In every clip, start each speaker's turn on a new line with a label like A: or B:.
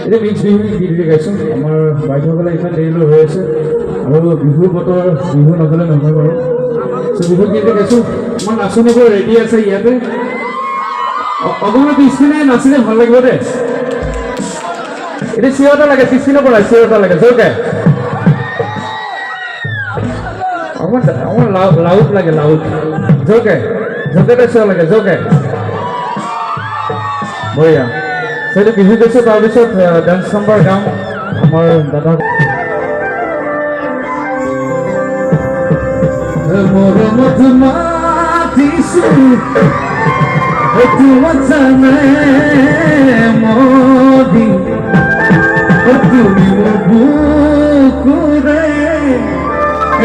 A: এতিয়া মিক্স বিহু গীত গাইছোঁ আমাৰ বাইদেউসকলে ইমান দেৰিলৈ হৈ আছে আৰু বিহুৰ বতৰ বিহু নগ'লে নহয় বাৰু চ' বিহু গীত গাইছোঁ আমাৰ নাচনীবোৰ ৰেডি আছে ইয়াতে অকণমান পিছপিনে নাচিলে ভাল লাগিব দে এতিয়া চিঞৰ এটা লাগে পিছপিনৰ পৰা চিঞৰ এটা লাগে জোৰকে অকণমান লাউড লাগে লাউড জোৰকে জোৰকে চিঞৰ লাগে জোৰকে বঢ়িয়া সেইটো বিহু গৈছোঁ তাৰপিছত ডান্স নাম্বাৰ গাম আমাৰ দাদা মৰমত মাতিছোঁ তোমাক জানে মদি তুমি মোৰ বুকুৰে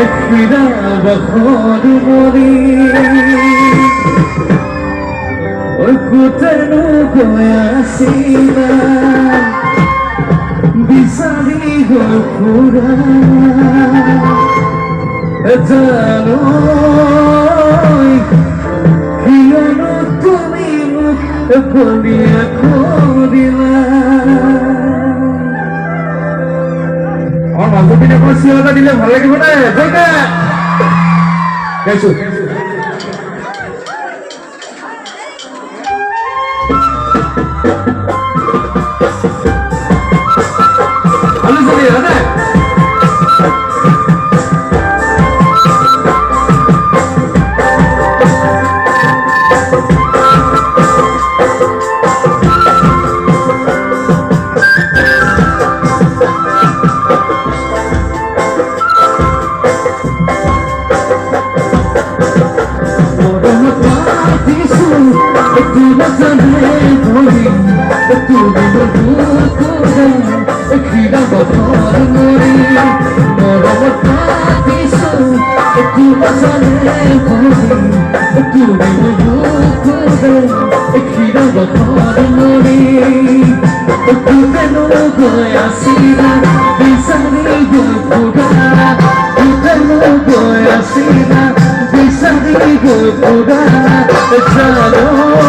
A: এখিৰা বাখৰ মৰি কোটেনো গৈ আছিলা বিচাৰি গৈ ফুৰা জানো কিয়নো তুমি মোক কলিয়া কৰিলা আমাৰ মাজুপিনে অকণ চিঞৰ এটা দিলে ভাল লাগিব দে গাইছোঁ Chalo